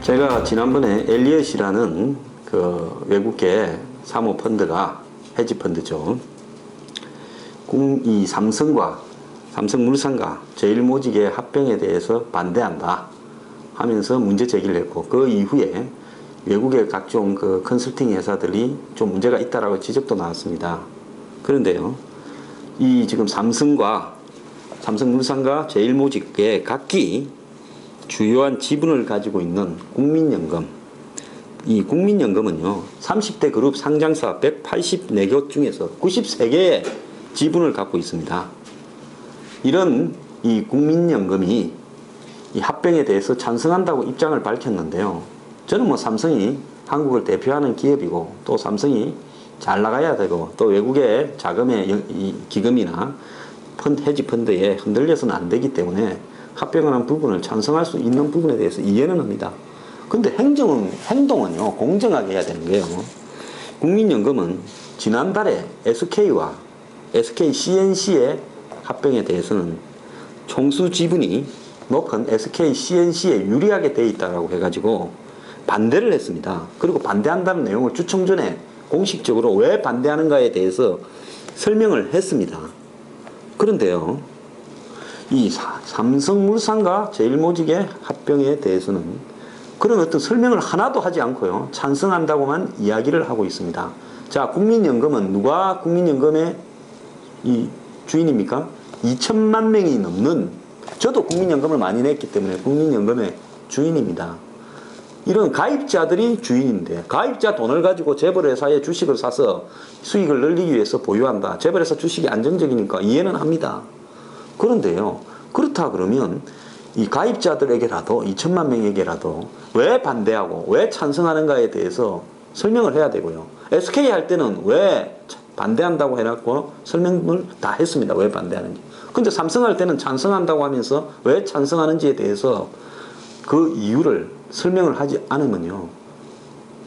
제가 지난번에 엘리엇이라는 그 외국계 사모펀드가 헤지펀드죠. 이 삼성물산과 제일모직의 합병에 대해서 반대한다 하면서 문제 제기를 했고, 그 이후에 외국의 각종 그 컨설팅 회사들이 좀 문제가 있다라고 지적도 나왔습니다. 그런데요, 이 지금 삼성물산과 제일모직의 각기 주요한 지분을 가지고 있는 국민연금, 이 국민연금은요 30대 그룹 상장사 184곳 중에서 93개의 지분을 갖고 있습니다. 이런 이 국민연금이 이 합병에 대해서 찬성한다고 입장을 밝혔는데요, 저는 뭐 삼성이 한국을 대표하는 기업이고, 또 삼성이 잘 나가야 되고, 또 외국의 자금의 기금이나 헤지펀드에 흔들려서는 안 되기 때문에 합병을 한 부분을 찬성할 수 있는 부분에 대해서 이해는 합니다. 근데 행동은요 공정하게 해야 되는 거예요. 국민연금은 지난달에 SK와 SK CNC의 합병에 대해서는 총수 지분이 높은 SK CNC에 유리하게 되어 있다고 해가지고 반대를 했습니다. 그리고 반대한다는 내용을 주청 전에 공식적으로 왜 반대하는가에 대해서 설명을 했습니다. 그런데요, 이 삼성물산과 제일모직의 합병에 대해서는 그런 어떤 설명을 하나도 하지 않고요 찬성한다고만 이야기를 하고 있습니다. 자, 국민연금은 누가 국민연금의 이 주인입니까? 2천만 명이 넘는, 저도 국민연금을 많이 냈기 때문에 국민연금의 주인입니다. 이런 가입자들이 주인인데, 가입자 돈을 가지고 재벌회사에 주식을 사서 수익을 늘리기 위해서 보유한다. 재벌회사 주식이 안정적이니까 이해는 합니다. 그런데요, 그렇다 그러면 이 가입자들에게라도, 2천만 명에게라도 왜 반대하고 왜 찬성하는가에 대해서 설명을 해야 되고요. SK 할 때는 왜 반대한다고 해놨고 설명을 다 했습니다. 왜 반대하는지. 근데 삼성 할 때는 찬성한다고 하면서 왜 찬성하는지에 대해서 그 이유를 설명을 하지 않으면요,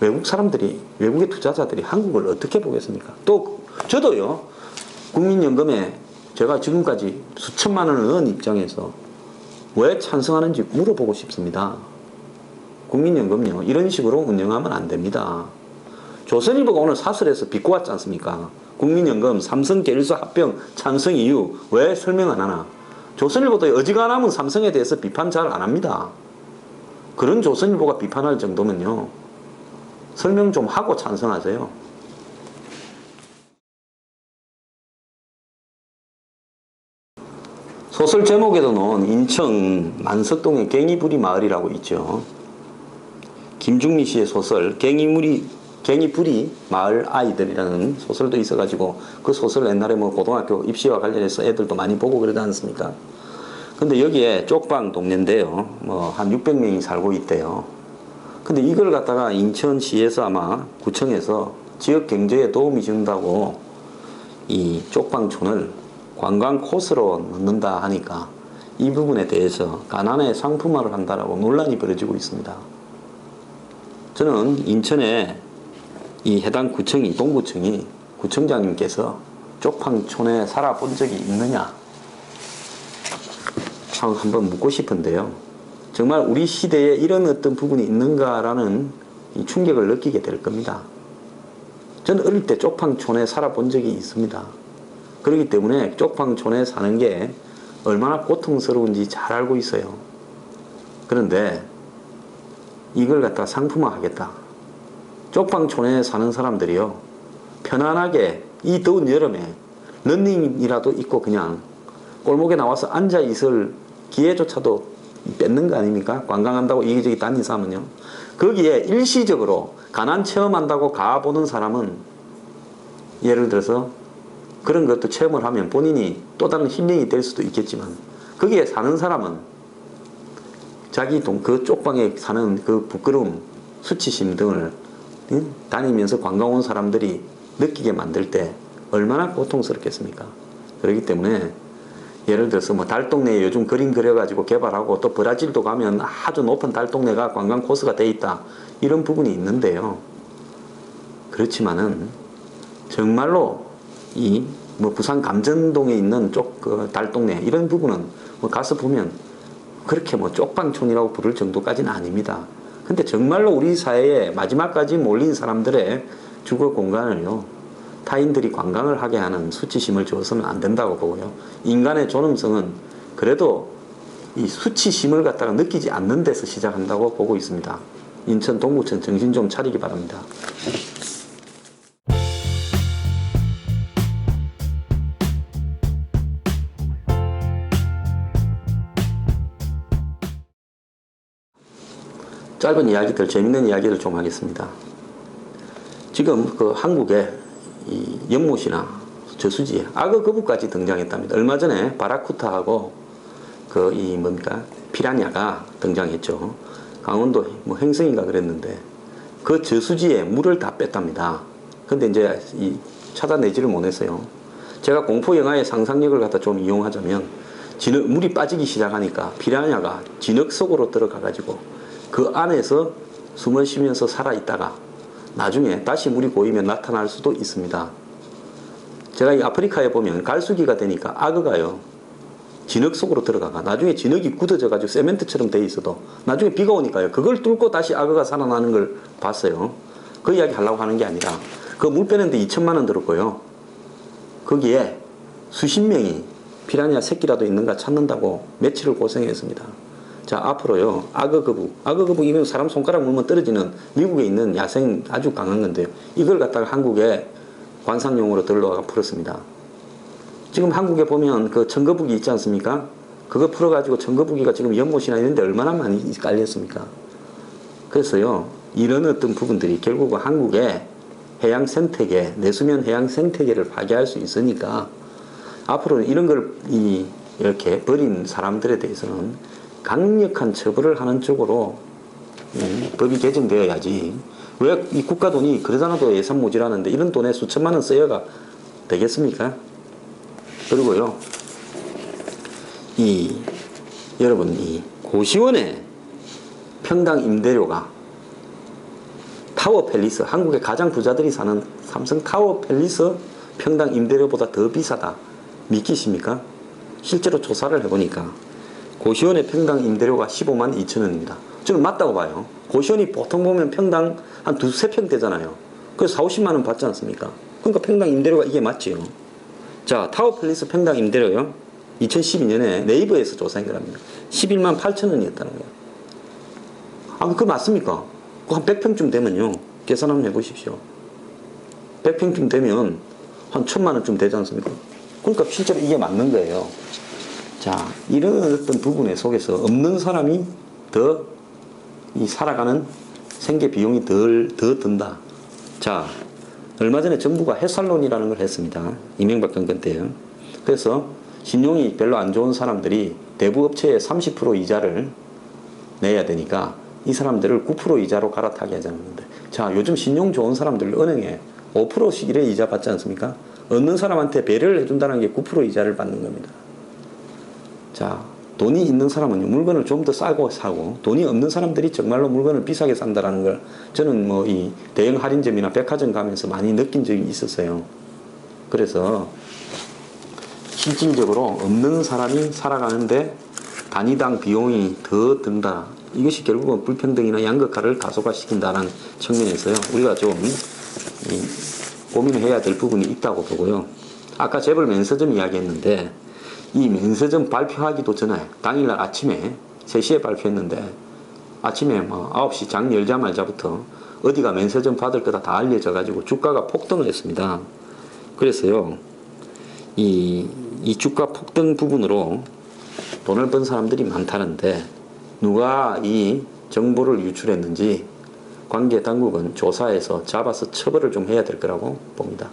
외국 사람들이, 외국의 투자자들이 한국을 어떻게 보겠습니까? 또 저도요, 국민연금에 제가 지금까지 수천만 원을 넣은 입장에서 왜 찬성하는지 물어보고 싶습니다. 국민연금요 이런 식으로 운영하면 안 됩니다. 조선일보가 오늘 사설에서 비꼬 왔지 않습니까? 국민연금 삼성계열사 합병 찬성 이유 왜 설명 안 하나? 조선일보도 어지간하면 삼성에 대해서 비판 잘 안 합니다. 그런 조선일보가 비판할 정도면요 설명 좀 하고 찬성하세요. 소설 제목에도 넣은 인천 만석동의 갱이부리 마을이라고 있죠. 김중미 씨의 소설 갱이부리 마을 아이들이라는 소설도 있어가지고, 그 소설 옛날에 뭐 고등학교 입시와 관련해서 애들도 많이 보고 그러지 않습니까? 근데 여기에 쪽방 동네인데요, 뭐 한 600명이 살고 있대요. 근데 이걸 갖다가 인천시에서 아마 구청에서 지역 경제에 도움이 준다고 이 쪽방촌을 관광 코스로 넣는다 하니까 이 부분에 대해서 가난의 상품화를 한다라고 논란이 벌어지고 있습니다. 저는 인천에 이 해당 구청이, 동구청이, 구청장님께서 쪽방촌에 살아본 적이 있느냐 한번 묻고 싶은데요, 정말 우리 시대에 이런 어떤 부분이 있는가라는 이 충격을 느끼게 될 겁니다. 저는 어릴 때 쪽방촌에 살아본 적이 있습니다. 그렇기 때문에 쪽방촌에 사는 게 얼마나 고통스러운지 잘 알고 있어요. 그런데 이걸 갖다 상품화 하겠다. 쪽방촌에 사는 사람들이요 편안하게 이 더운 여름에 런닝이라도 입고 그냥 골목에 나와서 앉아 있을 기회조차도 뺏는 거 아닙니까? 관광한다고 여기저기 다니서 하면요, 거기에 일시적으로 가난 체험한다고 가보는 사람은 예를 들어서 그런 것도 체험을 하면 본인이 또 다른 힐링이 될 수도 있겠지만, 거기에 사는 사람은 자기 그 쪽방에 사는 그 부끄러움, 수치심 등을 다니면서 관광 온 사람들이 느끼게 만들 때 얼마나 고통스럽겠습니까? 그렇기 때문에 예를 들어서 뭐 달동네에 요즘 그림 그려가지고 개발하고, 또 브라질도 가면 아주 높은 달동네가 관광 코스가 돼 있다, 이런 부분이 있는데요, 그렇지만은 정말로 이 뭐 부산 감전동에 있는 그 달동네 이런 부분은 뭐 가서 보면 그렇게 뭐 쪽방촌이라고 부를 정도까지는 아닙니다. 근데 정말로 우리 사회에 마지막까지 몰린 사람들의 주거 공간을요, 타인들이 관광을 하게 하는 수치심을 주어서는 안 된다고 보고요. 인간의 존엄성은 그래도 이 수치심을 갖다가 느끼지 않는 데서 시작한다고 보고 있습니다. 인천 동구천 정신 좀 차리기 바랍니다. 짧은 이야기들, 재밌는 이야기를 좀 하겠습니다. 지금 그 한국에 이 연못이나 저수지에 악어 거북까지 등장했답니다. 얼마 전에 바라쿠타하고 그 이 뭡니까 피라냐가 등장했죠. 강원도 뭐 행성인가 그랬는데 그 저수지에 물을 다 뺐답니다. 근데 이제 이 찾아내지를 못했어요. 제가 공포 영화의 상상력을 갖다 좀 이용하자면 물이 빠지기 시작하니까 피라냐가 진흙 속으로 들어가 가지고 그 안에서 숨을 쉬면서 살아있다가 나중에 다시 물이 고이면 나타날 수도 있습니다. 제가 이 아프리카에 보면 갈수기가 되니까 악어가요, 진흙 속으로 들어가가 나중에 진흙이 굳어져 가지고 세멘트처럼 돼 있어도 나중에 비가 오니까요, 그걸 뚫고 다시 악어가 살아나는 걸 봤어요. 그 이야기 하려고 하는 게 아니라 그 물 빼는데 2천만 원 들었고요, 거기에 수십 명이 피라냐 새끼라도 있는가 찾는다고 며칠을 고생했습니다. 자, 앞으로요, 악어 거북 이건 사람 손가락 물면 떨어지는 미국에 있는 야생 아주 강한 건데요, 이걸 갖다가 한국에 관상용으로 들러와가 풀었습니다. 지금 한국에 보면 그 청거북이 있지 않습니까? 그거 풀어가지고 청거북이가 지금 연못이나 이런 데 얼마나 많이 깔렸습니까? 그래서요, 이런 어떤 부분들이 결국은 한국의 해양 생태계, 내수면 해양 생태계를 파괴할 수 있으니까 앞으로는 이런 걸 이렇게 버린 사람들에 대해서는 강력한 처벌을 하는 쪽으로 법이 개정되어야지. 왜 이 국가 돈이 그러잖아도 예산 모자라는데 이런 돈에 수천만 원 써야가 되겠습니까? 그리고요, 여러분, 이 고시원의 평당 임대료가 타워 팰리스, 한국의 가장 부자들이 사는 삼성 타워 팰리스 평당 임대료보다 더 비싸다. 믿기십니까? 실제로 조사를 해보니까 고시원의 평당 임대료가 15만 2천 원입니다. 저는 맞다고 봐요. 고시원이 보통 보면 평당 한 두세 평 되잖아요. 그래서 4, 50만 원 받지 않습니까? 그러니까 평당 임대료가 이게 맞지요. 자, 타워 팰리스 평당 임대료요, 2012년에 네이버에서 조사한 거랍니다. 11만 8천 원이었다는 거예요. 아, 그거 맞습니까? 한 100평쯤 되면요, 계산 한번 해보십시오. 100평쯤 되면 한 1000만 원쯤 되지 않습니까? 그러니까 실제로 이게 맞는 거예요. 자, 이런 어떤 부분에 속에서 없는 사람이 더 이 살아가는 생계 비용이 더 든다. 자, 얼마 전에 정부가 해살론이라는 걸 했습니다. 이명박 정권 때요. 그래서 신용이 별로 안 좋은 사람들이 대부 업체에 30% 이자를 내야 되니까 이 사람들을 9% 이자로 갈아타게 하자는 건데, 자, 요즘 신용 좋은 사람들 은행에 5%씩 이래 이자 받지 않습니까? 얻는 사람한테 배려를 해준다는 게 9% 이자를 받는 겁니다. 자, 돈이 있는 사람은 물건을 좀 더 싸고 사고, 돈이 없는 사람들이 정말로 물건을 비싸게 산다라는 걸 저는 뭐 이 대형 할인점이나 백화점 가면서 많이 느낀 적이 있었어요. 그래서 실질적으로 없는 사람이 살아가는데 단위당 비용이 더 든다. 이것이 결국은 불평등이나 양극화를 가속화시킨다는 측면에서요, 우리가 좀 고민을 해야 될 부분이 있다고 보고요. 아까 재벌 면세점 이야기했는데, 이 면세점 발표하기도 전에 당일날 아침에 3시에 발표했는데 아침에 뭐 9시 장 열자마자부터 어디가 면세점 받을 거다 다 알려져 가지고 주가가 폭등을 했습니다. 그래서요, 이 주가 폭등 부분으로 돈을 번 사람들이 많다는데 누가 이 정보를 유출했는지 관계 당국은 조사해서 잡아서 처벌을 좀 해야 될 거라고 봅니다.